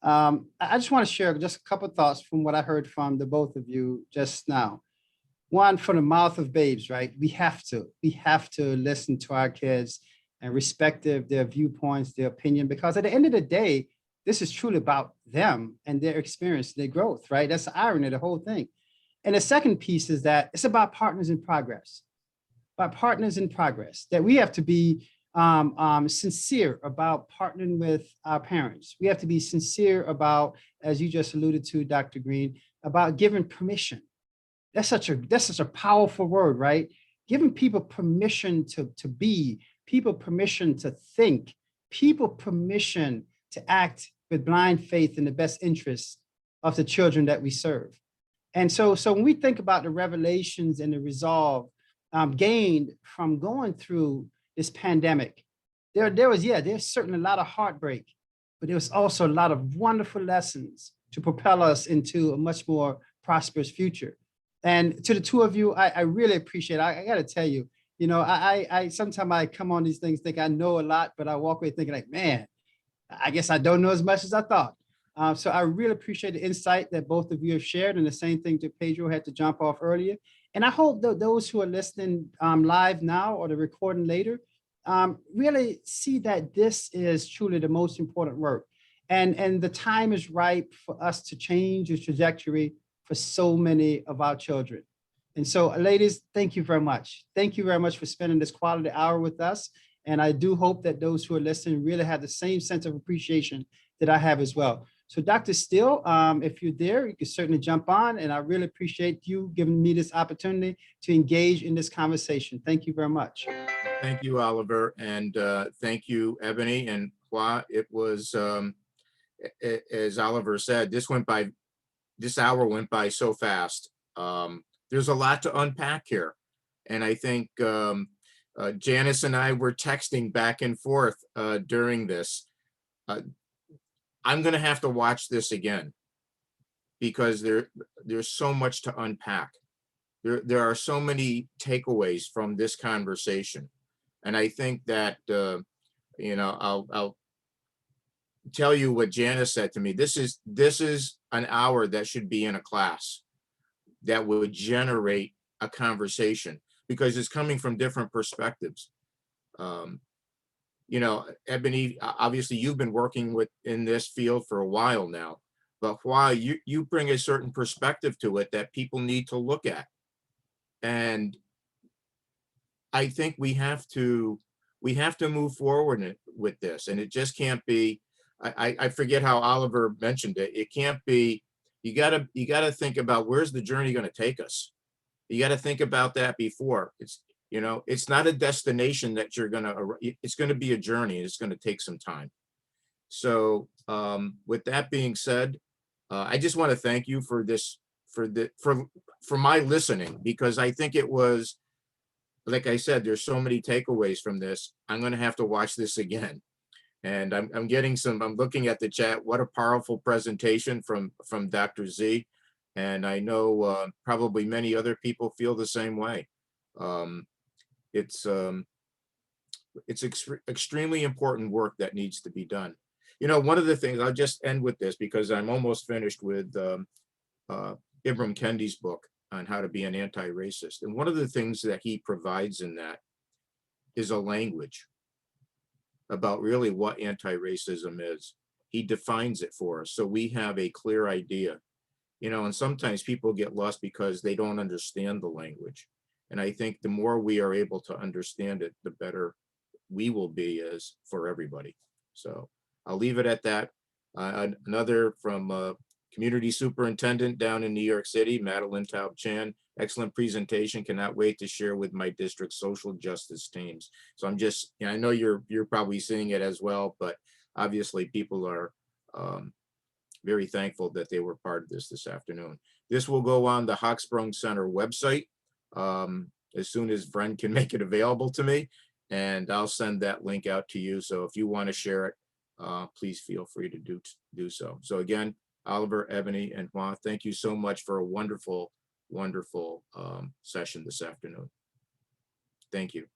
I just want to share just a couple of thoughts from what I heard from the both of you just now. One, from the mouth of babes, right? We have to listen to our kids and respect their viewpoints, their opinion, because at the end of the day, this is truly about them and their experience, their growth, right? That's the irony of the whole thing. And the second piece is that it's about partners in progress, that we have to be sincere about partnering with our parents. We have to be sincere about, as you just alluded to, Dr. Green, about giving permission. That's such a powerful word, right? Giving people permission to be, people permission to think, people permission to act with blind faith in the best interests of the children that we serve. And so when we think about the revelations and the resolve gained from going through this pandemic. There's certainly a lot of heartbreak, but there was also a lot of wonderful lessons to propel us into a much more prosperous future. And to the two of you, I really appreciate it. I got to tell you, you know, I sometimes I come on these things, think I know a lot, but I walk away thinking like, man, I guess I don't know as much as I thought. So I really appreciate the insight that both of you have shared, and the same thing to Pedro had to jump off earlier. And I hope that those who are listening live now or the recording later really see that this is truly the most important work. And the time is ripe for us to change the trajectory for so many of our children. And so, ladies, thank you very much. Thank you very much for spending this quality hour with us. And I do hope that those who are listening really have the same sense of appreciation that I have as well. So Dr. Steele, if you're there, you can certainly jump on. And I really appreciate you giving me this opportunity to engage in this conversation. Thank you very much.
Thank you, Oliver. And thank you, Ebony and Hua. It was, as Oliver said, this hour went by so fast. There's a lot to unpack here. And I think Janice and I were texting back and forth during this. I'm going to have to watch this again because there's so much to unpack. There are so many takeaways from this conversation. And I think that, you know, I'll tell you what Janice said to me. This is an hour that should be in a class that would generate a conversation because it's coming from different perspectives. You know, Ebony, obviously you've been working in this field for a while now, but why you bring a certain perspective to it that people need to look at. And I think we have to move forward with this, and it just can't be. I forget how Oliver mentioned it. It can't be. You gotta think about where's the journey going to take us. You got to think about that before. You know, it's not a destination that you're gonna. It's going to be a journey. It's going to take some time. So, with that being said, I just want to thank you for this, for my listening, because I think it was. Like I said, there's so many takeaways from this. I'm going to have to watch this again. And I'm getting I'm looking at the chat. What a powerful presentation from Dr. Z. And I know probably many other people feel the same way. It's extremely important work that needs to be done. You know, one of the things, I'll just end with this because I'm almost finished with Ibram Kendi's book on how to be an anti-racist. And one of the things that he provides in that is a language about really what anti-racism is. He defines it for us so we have a clear idea. You know, and sometimes people get lost because they don't understand the language. And I think the more we are able to understand it, the better we will be as for everybody. So I'll leave it at that. Another from Community Superintendent down in New York City, Madeline Taub Chan. Excellent presentation. Cannot wait to share with my district's social justice teams. So I'm just, you know, I know you're probably seeing it as well, but obviously people are very thankful that they were part of this afternoon. This will go on the Hochsprung Center website as soon as Bren can make it available to me, and I'll send that link out to you. So if you want to share it, please feel free to do so. So again, Oliver, Ebony, and Juan, thank you so much for a wonderful, wonderful session this afternoon. Thank you.